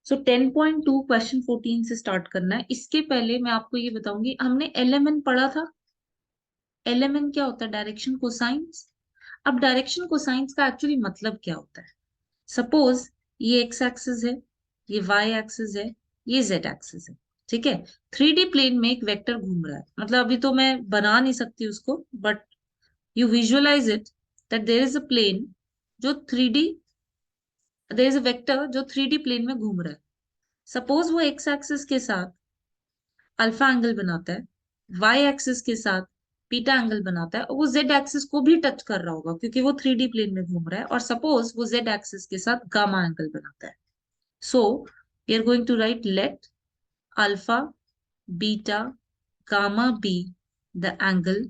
सो 10.2 question 14 से start करना है। इसके पहले मैं आपको ये बताऊंगी, हमने एलएमएन पढ़ा था। एलएमएन क्या होता है? Direction cosines. अब डायरेक्शन कोसाइंस का एक्चुअली मतलब क्या होता है? सपोज ये एक्स एक्सिस है, ये वाई एक्सिस है, ये जेड एक्सिस है, ठीक है। 3D प्लेन में एक वेक्टर घूम रहा है, मतलब अभी तो मैं बना नहीं सकती उसको, but you visualize it that there is a plane जो 3D, there is a vector जो 3D प्लेन में घूम रहा है। सपोज वो एक्स एक्सिस के साथ अल्फा एंगल बनाता है, वाई एक्सिस के साथ बीटा एंगल बनाता है, और वो जेड एक्सिस को भी टच कर रहा होगा क्योंकि वो 3D प्लेन में घूम रहा है, और सपोज वो जेड एक्सिस के साथ गामा एंगल बनाता है। So we are going to write let alpha, beta, gamma be the angle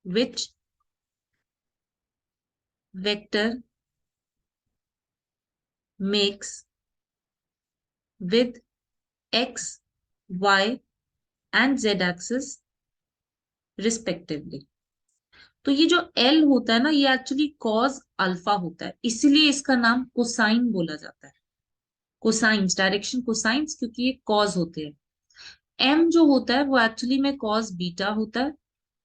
which vector makes with x, y and z axis respectively. तो ये जो L होता है ना, ये एक्चुअली cos अल्फा होता है, इसीलिए इसका नाम कोसाइन बोला जाता है। कोसाइंस, डायरेक्शन कोसाइंस, क्योंकि ये cos होते हैं। M जो होता है वो एक्चुअली में cos बीटा होता है,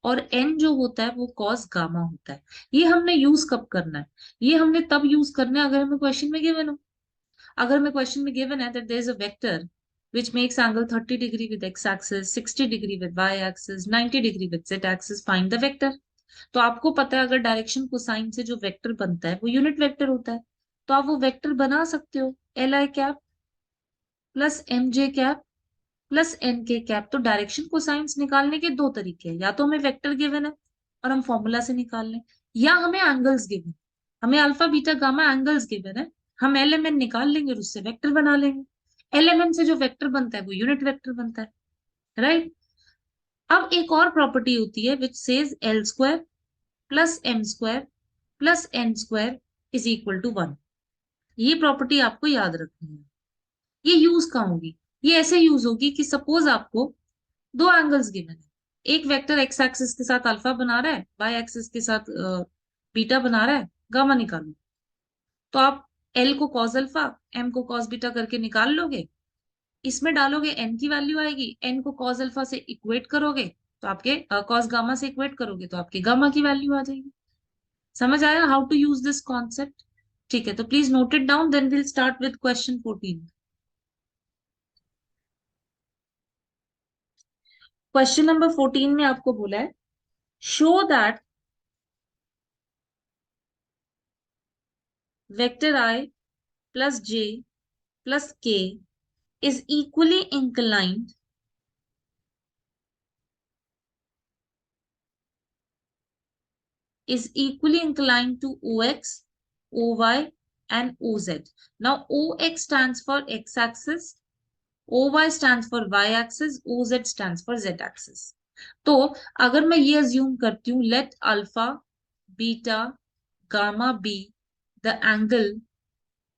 और एन जो होता है वो कॉस गामा होता है। ये हमने यूज कब करना है? ये हमने तब यूज करना है अगर हमें क्वेश्चन में गिवन हो। अगर हमें क्वेश्चन में गिवन है that there is a vector which makes angle 30 degree with x axis, 60 degree with y axis, 90 degree with z axis, find the vector। तो आपको पता है अगर डायरेक्शन कोसाइन से जो वेक्टर बनता है वो यूनिट वेक्टर होता है, तो आप वो वेक्टर बना सकते हो, l i cap plus m j cap plus n k cap. तो डायरेक्शन कोसाइंस निकालने के दो तरीके हैं, या तो हमें वेक्टर गिवन है और हम फॉर्मूला से निकाल लें, या हमें एंगल्स गिवन, हमें alpha beta gamma angles given है, हम एलएमएन निकाल लेंगे और उससे वेक्टर बना लेंगे। एलएमएन से जो वेक्टर बनता है वो यूनिट वेक्टर बनता है, राइट। अब एक और प्रॉपर्टी होती है which says l square plus m square plus n square is equal to 1। ये प्रॉपर्टी आपको याद रखनी है। ये यूज कहाँ होगी? ये ऐसे यूज होगी कि सपोज आपको दो एंगल्स गिवन है, एक वेक्टर एक्स एक्सिस के साथ अल्फा बना रहा है, वाई एक्सिस के साथ बीटा बना रहा है, गामा निकालो। तो आप एल को कॉस अल्फा, एम को कॉस बीटा करके निकाल लोगे, इसमें डालोगे एन की वैल्यू आएगी, एन को कॉस अल्फा से इक्वेट करोगे तो आपके कॉस गामा से इक्वेट करोगे तो आपके गामा की वैल्यू आ जाएगी। समझ आया how to use this concept? ठीक है, तो please note it down, then will start with question 14। Question number 14 में आपको बोला है show that vector i plus j plus k is equally inclined to ox, oy and oz. Now ox stands for x-axis, oy stands for y-axis, oz stands for z-axis. तो अगर मैं ये assume करती हूँ let alpha, beta, gamma be the angle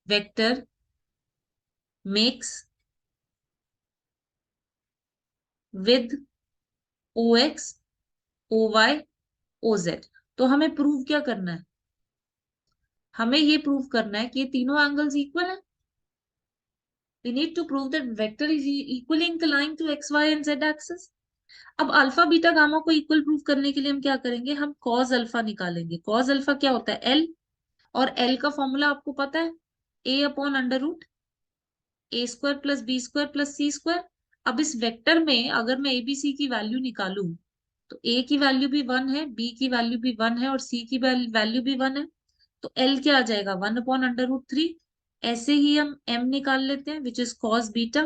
vector makes with ox, oy, oz, तो हमें prove क्या करना है? हमें ये प्रूव करना है कि ये तीनों एंगल्स इक्वल हैं। We need to prove that vector is equally inclined to x y and z axis. अब अल्फा बीटा गामा को इक्वल प्रूव करने के लिए हम क्या करेंगे? हम कॉस अल्फा निकालेंगे। कॉस अल्फा क्या होता है? एल, और एल का फॉर्मूला आपको पता है, A upon under root A square plus B square plus C square. अब इस वेक्टर में अगर मैं एबीसी की वैल्यू निकालूं तो ए की वैल्यू भी 1 है, बी की वैल्यू भी 1 है और सी की वैल्यू भी 1 है। तो एल क्या आ जाएगा? 1/√3। ऐसे ही हम एम निकाल लेते हैं which is cos beta.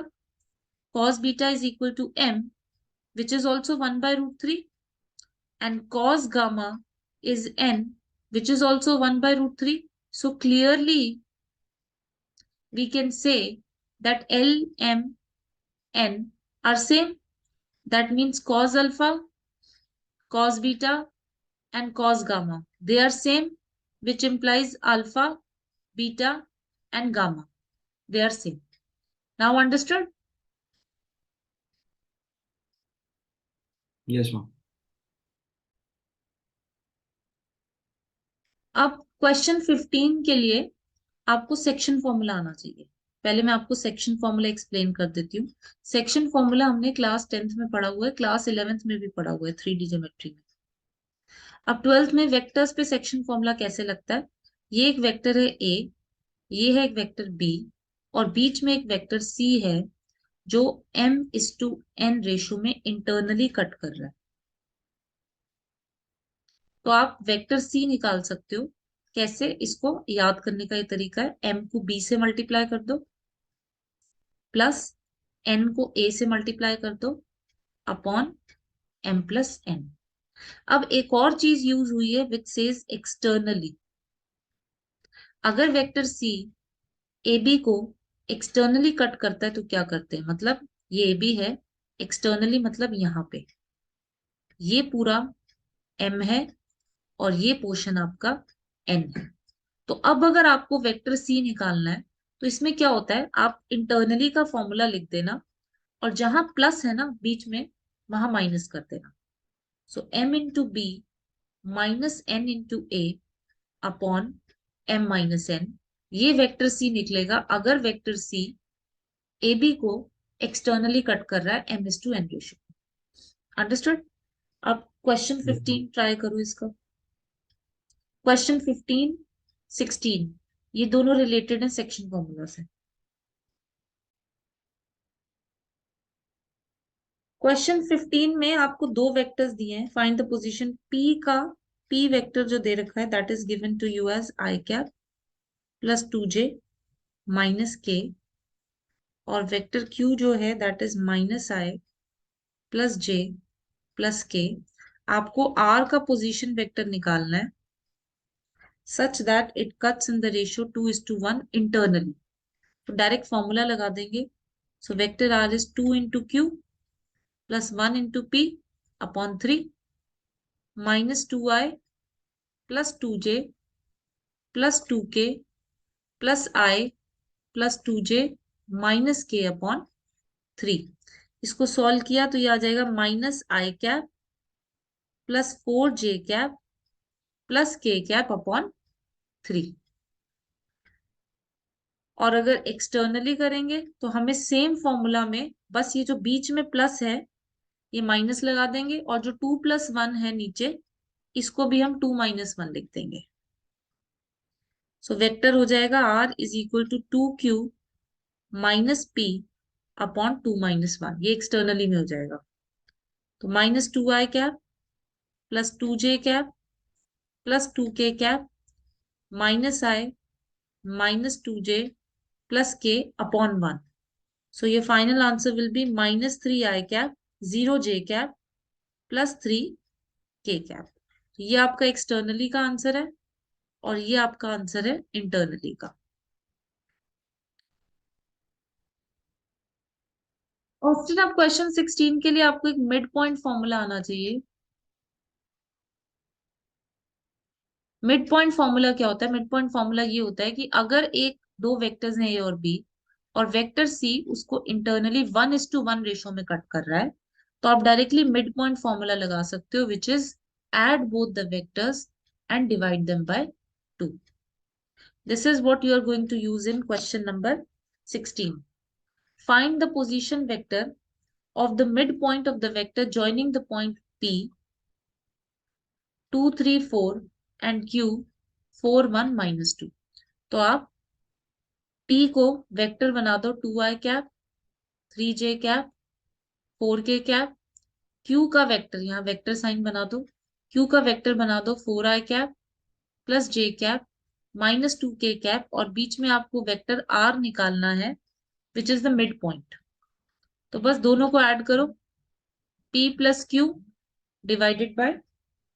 Cos beta is equal to m which is also 1/√3, and cos gamma is n which is also 1/√3। So clearly we can say that L, M, N are same. That means cos alpha, cos beta and cos gamma, they are same, which implies alpha, beta and gamma, they are same. Now understood? Yes ma'am. अब question 15 के लिए आपको section formula आना चाहिए। पहले मैं आपको section formula explain कर देती हूँ। सेक्शन फॉर्मूला हमने क्लास 10th में पढ़ा हुआ है, क्लास 11th में भी पढ़ा हुआ है 3D ज्योमेट्री में। अब 12th में वेक्टर्स पे सेक्शन फॉर्मूला कैसे लगता है? ये एक वेक्टर है ए, ये है एक वेक्टर बी, और बीच में एक वेक्टर सी है जो m/n रेशो में इंटरनली कट कर रहा है। तो आप वेक्टर सी निकाल सकते हो। कैसे? इसको याद करने का ये तरीका है, m को b से मल्टीप्लाई कर दो, प्लस n को a से मल्टीप्लाई कर दो, अपॉन m+n। अब एक और चीज यूज हुई है विच सेज एक्सटर्नली। अगर वेक्टर सी ए बी को एक्सटर्नली कट करता है तो क्या करते हैं? मतलब ये ए बी है, एक्सटर्नली मतलब यहाँ पे ये पूरा m है और ये पोर्शन आपका n है। तो अब अगर आपको वेक्टर सी निकालना है तो इसमें क्या होता है, आप इंटरनली का फॉर्मूला लिख देना और जहां प्लस है ना बीच में, वहां माइनस कर देना। सो m/b minus n/a upon m-n, ये वेक्टर सी निकलेगा अगर वेक्टर सी ए बी को एक्सटर्नली कट कर रहा है m/n रेशियो। अंडरस्टूड? अब क्वेश्चन 15 ट्राई करो इसका। क्वेश्चन 15, 16 ये दोनों रिलेटेड है सेक्शन फॉर्मूला से। क्वेश्चन 15 में आपको दो वेक्टर्स दिए हैं, फाइंड द पोजीशन p का। p वेक्टर जो दे रखा है that is given to you as i cap plus 2j minus k, और वेक्टर q जो है that is minus i plus j plus k। आपको r का पोजीशन वेक्टर निकालना है such that it cuts in the ratio 2:1 internally. तो direct formula लगा देंगे। So vector r is 2 × q plus 1 × p upon 3 minus 2i plus 2j plus 2k plus i plus 2j minus k upon 3। इसको solve किया तो ये आ जाएगा minus I cap plus 4j cap plus k cap upon 3। और अगर externally करेंगे तो हमें सेम फॉर्मूला में बस ये जो बीच में प्लस है ये माइनस लगा देंगे, और जो 2+1 है नीचे इसको भी हम 2-1 लिख देंगे। सो वेक्टर हो जाएगा r is equal to 2q minus p upon 2-1, ये एक्सटर्नली में हो जाएगा। तो minus 2i cap plus 2j cap plus 2k cap minus i minus 2j plus k upon 1। So ये final answer will be minus 3i cap 0j cap plus 3k cap. ये आपका externally का answer है और ये आपका answer है internally का। और फिर आप क्वेश्चन 16 के लिए आपको एक मिड पॉइंट फॉर्मूला आना चाहिए। मिड पॉइंट फॉर्मूला क्या होता है? मिड पॉइंट फॉर्मूला ये होता है कि अगर एक दो वेक्टर्स हैं ए और बी, और वेक्टर सी उसको इंटरनली 1:1 रेशो में कट कर रहा है, तो आप डायरेक्टली मिड पॉइंट फॉर्मूला लगा सकते हो which is add both the vectors and divide them by 2। This is what you are going to use in question number 16। Find the position vector of the midpoint of the vector joining the point P 2, 3, 4 and Q 4, 1, -2। तो आप P को vector बना दो 2i cap 3j cap 4k cap, Q का vector यहाँ vector sign बना दो, Q का वेक्टर बना दो 4i cap plus j cap -2k cap, और बीच में आपको वेक्टर R निकालना है which is the mid point. तो बस दोनों को ऐड करो, P plus Q divided by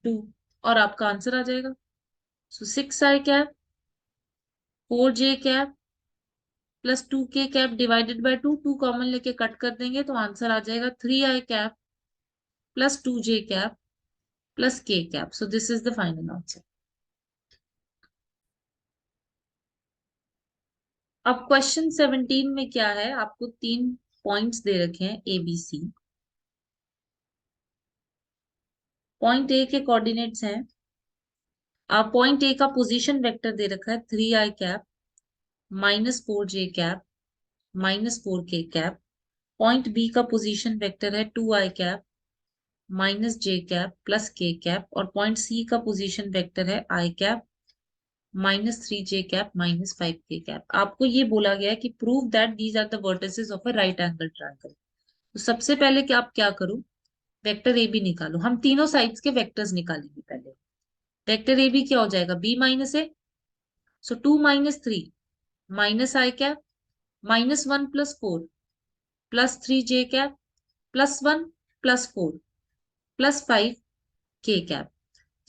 2 और आपका आंसर आ जाएगा। सो 6i cap 4j cap plus 2k cap divided by 2, 2 common लेके कट कर देंगे तो आंसर आ जाएगा 3i cap plus 2j cap plus k cap. So this is the final answer. अब question 17 में क्या है, आपको 3 पॉइंट्स दे रखे हैं A B C. Point A के कोऑर्डिनेट्स हैं, आप पॉइंट ए का पोजीशन वेक्टर दे रखा है 3i cap -4j cap -4k cap, point B का पोजीशन वेक्टर है 2i cap -j cap plus k cap, और पॉइंट सी का पोजीशन वेक्टर है i cap -3j cap -5k cap. आपको ये बोला गया है कि prove that these are the vertices of a right angle triangle. तो सबसे पहले क्या आप क्या करो, वेक्टर ए बी निकालो। हम तीनों साइड्स के वेक्टर्स निकालेंगे पहले। वेक्टर ए बी क्या हो जाएगा, b -a, so 2 -3 -i cap -1 + 4 +3j cap +1 +4 +5k cap.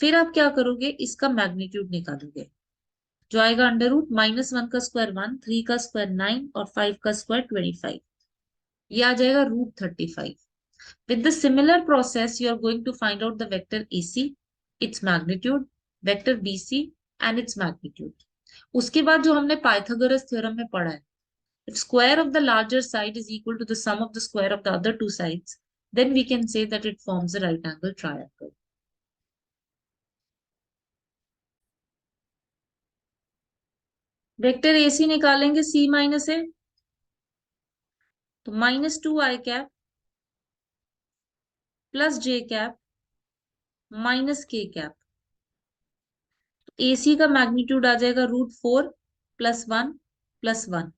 फिर आप क्या करोगे, इसका मैग्नीट्यूड निकालोगे, जो आएगा अंडर रूट -1 का स्क्वायर 1, 3 का स्क्वायर 9 और 5 का स्क्वायर 25। ये आ जाएगा √35। With the similar process, you are going to find out the vector AC, its magnitude, vector BC and its magnitude. उसके बाद जो हमने पाइथागोरस थ्योरम में पढ़ा है, if square of the larger side is equal to the sum of the square of the other two sides, then we can say that it forms a right angle triangle. Vector AC निकालेंगे C - A, तो -2i cap +j cap -k cap. AC का magnitude आ जाएगा √4 + 1 + 1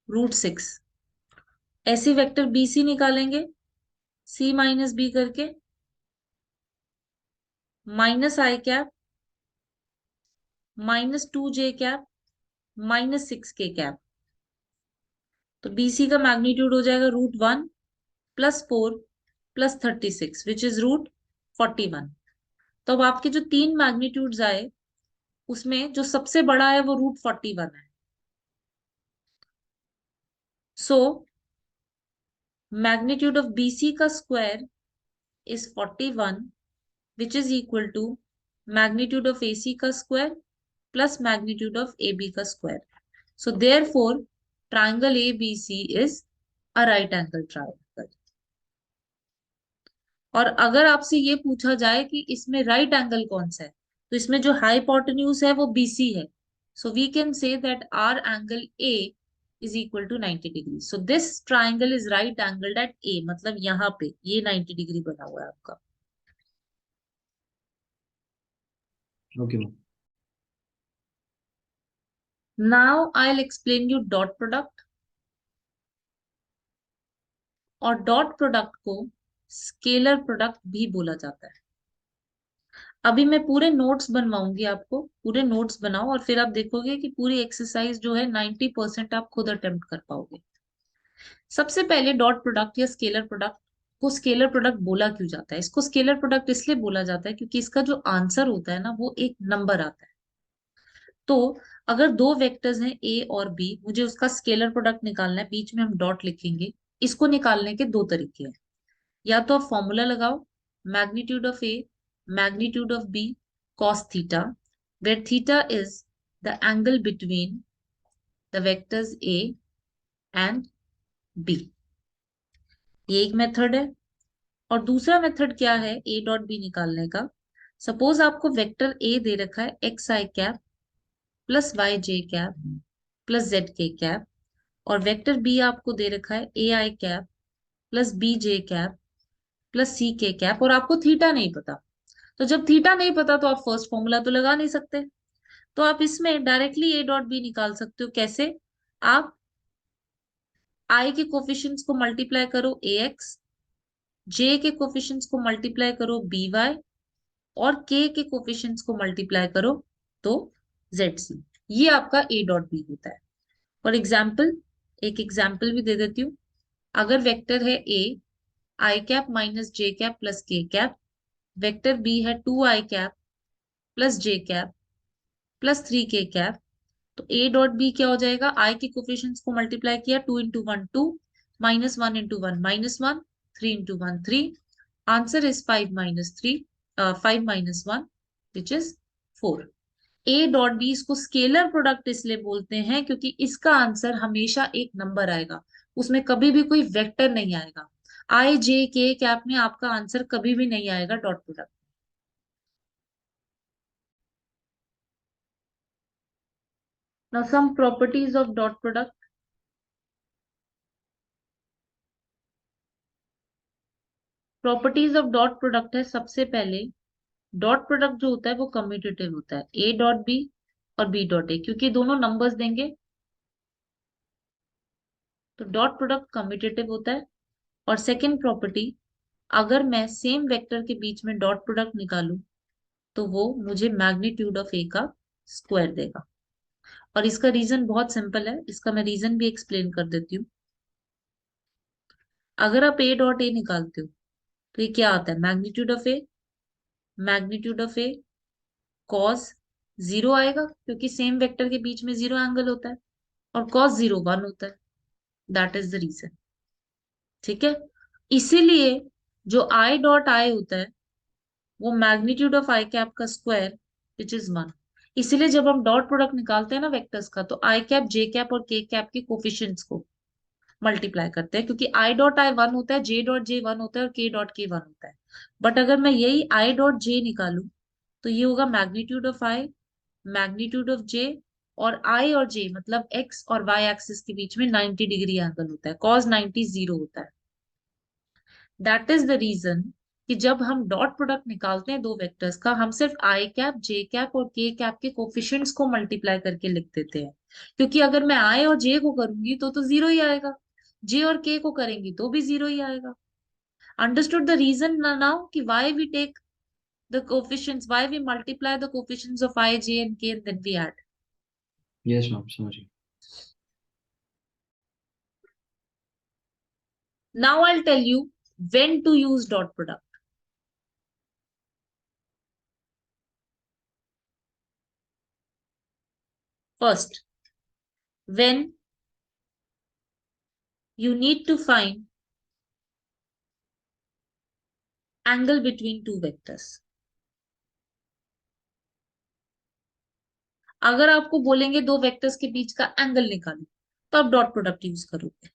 √6। ऐसे vector BC निकालेंगे C - B करके, -i cap -2j cap -6k cap. तो BC का magnitude हो जाएगा √1 + 4 + 36 विच इज √41। तो अब आपके जो तीन मैग्नीट्यूड्स आए, उसमें जो सबसे बड़ा है वो √41 है। सो मैग्नीट्यूड ऑफ BC का square is 41 which is equal to magnitude of AC का square plus magnitude of AB का square. So therefore triangle ABC is a right angle triangle. और अगर आपसे ये पूछा जाए कि इसमें राइट एंगल कौन सा है, तो इसमें जो हाइपोटेन्यूज है वो BC है। So we can say that are angle A is equal to 90 degree. So this triangle is right angled at A, मतलब यहाँ पे ये 90 डिग्री बना हुआ है आपका। Okay ma'am. Now I will explain U dot product. और डॉट प्रोडक्ट को स्केलर प्रोडक्ट भी बोला जाता है। अभी मैं पूरे नोट्स बनवाऊंगी आपको, पूरे नोट्स बनाओ और फिर आप देखोगे कि पूरी एक्सरसाइज जो है 90% आप खुद अटेम्प्ट कर पाओगे। सबसे पहले डॉट प्रोडक्ट या स्केलर प्रोडक्ट को स्केलर प्रोडक्ट बोला क्यों जाता है? इसको स्केलर प्रोडक्ट इसलिए बोला जाता है क्योंकि इसका जो आंसर होता है ना, वो एक नंबर आता है। तो अगर दो वेक्टर्स हैं ए और बी, मुझे उसका स्केलर प्रोडक्ट निकालना है, बीच में हम डॉट लिखेंगे। इसको निकालने के दो तरीके हैं। या तो आप फॉर्मूला लगाओ, magnitude of A magnitude of B cos theta, where theta is the angle between the vectors A and B. ये एक मेथड है। और दूसरा मेथड क्या है ए डॉट बी निकालने का? सपोज आपको वेक्टर ए दे रखा है xi cap +yj cap +zk cap, और वेक्टर बी आपको दे रखा है ai cap +bj cap +ck cap, और आपको थीटा नहीं पता। तो जब थीटा नहीं पता तो आप फर्स्ट फॉर्मूला तो लगा नहीं सकते। तो आप इसमें डायरेक्टली ए डॉट बी निकाल सकते हो। कैसे? आप आई के कोफिशिएंट्स को मल्टीप्लाई करो ax, जे के कोफिशिएंट्स को मल्टीप्लाई करो by, और के कोफिशिएंट्स को मल्टीप्लाई करो तो zc। ये आपका ए डॉट बी होता है। फॉर एग्जाम्पल, एक एग्जाम्पल भी दे देती हूँ। अगर वेक्टर है A i cap -j cap +k cap, vector B है 2i cap +j cap +3k cap, तो ए डॉट बी क्या हो जाएगा? आई के कोफिशिएंट्स को मल्टीप्लाई किया, 2 × 1 2, -1 × 1 -1, 3 × 1 3, answer is 5 - 1 which is 4। A dot B इसको स्केलर प्रोडक्ट इसलिए बोलते हैं क्योंकि इसका आंसर हमेशा एक नंबर आएगा, उसमें कभी भी कोई वेक्टर नहीं आएगा। आई जे के कैप में आपका आंसर कभी भी नहीं आएगा dot product. Now some properties of dot product. Properties of dot product है, सबसे पहले डॉट प्रोडक्ट जो होता है वो कम्यूटेटिव होता है, ए डॉट बी और बी डॉट ए, क्योंकि दोनों नंबर्स देंगे तो डॉट प्रोडक्ट कम्यूटेटिव होता है। और सेकंड प्रॉपर्टी, अगर मैं सेम वेक्टर के बीच में डॉट प्रोडक्ट निकालूं तो वो मुझे मैग्नीट्यूड ऑफ ए का स्क्वायर देगा। और इसका रीजन बहुत सिंपल है, इसका मैं रीजन भी एक्सप्लेन कर देती हूँ। अगर आप ए डॉट ए निकालते हो तो ये क्या आता है, magnitude of A, magnitude of A cos zero आएगा, क्योंकि सेम वेक्टर के बीच में जीरो एंगल होता है, और कॉस जीरो वन होता है। That is the reason. ठीक है, इसीलिए जो आई डॉट आई होता है वो मैग्नीट्यूड ऑफ आई कैप का स्क्वायर विच इज वन। इसीलिए जब हम डॉट प्रोडक्ट निकालते हैं ना वेक्टर्स का, तो आई कैप जे कैप और के कैप के कोफिशिएंट्स को मल्टीप्लाई करते हैं, क्योंकि आई डॉट आई वन होता है, जे डॉट जे वन होता है और के डॉट के वन होता है। बट अगर मैं यही आई डॉट जे निकालूं तो ये होगा magnitude of I, magnitude of J, और आई और जे मतलब एक्स और वाई एक्सिस के बीच में 90 डिग्री एंगल होता है, कॉस 90 जीरो होता है। दैट इज द रीजन कि जब हम डॉट प्रोडक्ट निकालते हैं दो वेक्टर्स का, हम सिर्फ आई कैप जे कैप और के कैप के कोफिशिएंट्स को मल्टीप्लाई करके लिख देते हैं, क्योंकि अगर मैं आई और जे को करूंगी तो जीरो ही आएगा, जे और के को करेंगी तो भी जीरो ही आएगा। अंडरस्टूड द रीजन नाउ कि why we take the coefficients, why we multiply the coefficients of I, J and K and then we add. Yes ma'am, समझ गई। Now I'll tell you when to use dot product. First, when you need to find angle between two vectors. अगर आपको बोलेंगे दो vectors के बीच का angle निकालो तो आप डॉट प्रोडक्ट यूज करोगे।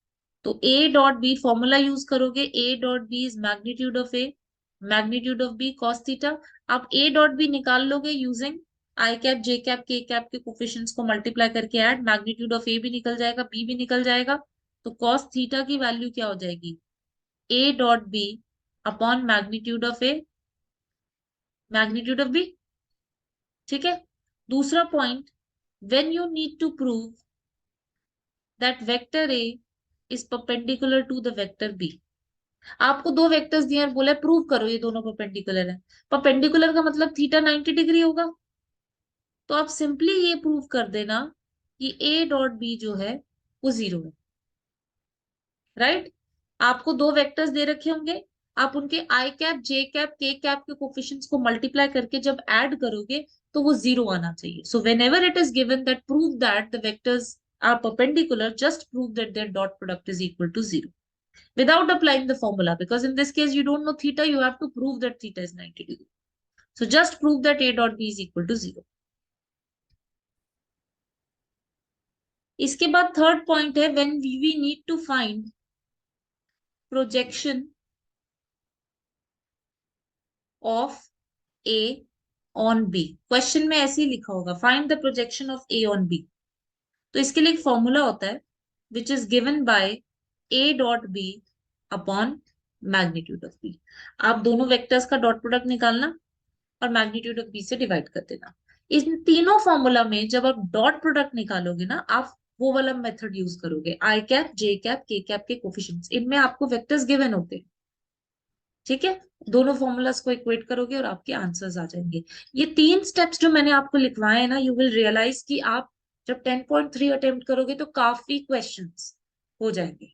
तो A dot B formula use करोगे, A dot B is magnitude of A, magnitude of B cos theta. आप ए डॉट बी निकाल लोगे using I cap J cap के कैप के कोफिशिएंट्स को मल्टीप्लाई करके ऐड, मैग्नीट्यूड ऑफ ए भी निकल जाएगा, बी भी निकल जाएगा। तो कॉस थीटा की वैल्यू क्या हो जाएगी, A dot B upon magnitude of A, magnitude of B. ठीक है, दूसरा point, when you need to prove that vector A is perpendicular to the vector B. आपको दो वेक्टर्स दिए और बोला प्रूव करो ये दोनों परपेंडिकुलर है। परपेंडिकुलर का मतलब थीटा 90 डिग्री होगा, तो आप सिंपली ये प्रूव कर देना कि ए डॉट बी जो है वो जीरो है। राइट, आपको दो वेक्टर्स दे रखे होंगे, आप उनके आई कैप जे कैप के कैप के कोफिशिएंट्स को मल्टीप्लाई करके जब ऐड करोगे तो वो जीरो आना चाहिए। So whenever it is given that prove that the vectors are perpendicular, just prove that their dot product is equal to zero without applying the formula, because in this case you don't know theta, you have to prove that theta is 90 degree. So just prove that a dot b is equal to zero. इसके बाद third point है, when we need to find projection of a on b. Question में ऐसे ही लिखा होगा, find the projection of a on b। तो इसके लिए एक फॉर्मूला होता है which is given by a dot b upon magnitude of b। आप दोनों वेक्टर्स का डॉट प्रोडक्ट निकालना और मैग्नीट्यूड ऑफ b से डिवाइड कर देना। इन तीनों फॉर्मूला में जब आप डॉट प्रोडक्ट निकालोगे ना, आप वो वाला मेथड यूज करोगे, आई कैप जे कैप के कैप के कोफिशिएंट्स, इनमें आपको वेक्टर्स गिवन होते हैं। ठीक है, दोनों फॉर्मूलाज को इक्वेट करोगे और आपके आंसर्स आ जाएंगे। ये तीन स्टेप्स जो मैंने आपको लिखवाए हैं ना, यू विल रियलाइज कि आप जब 10.3 अटेम्प्ट करोगे तो काफी क्वेश्चंस हो जाएंगे।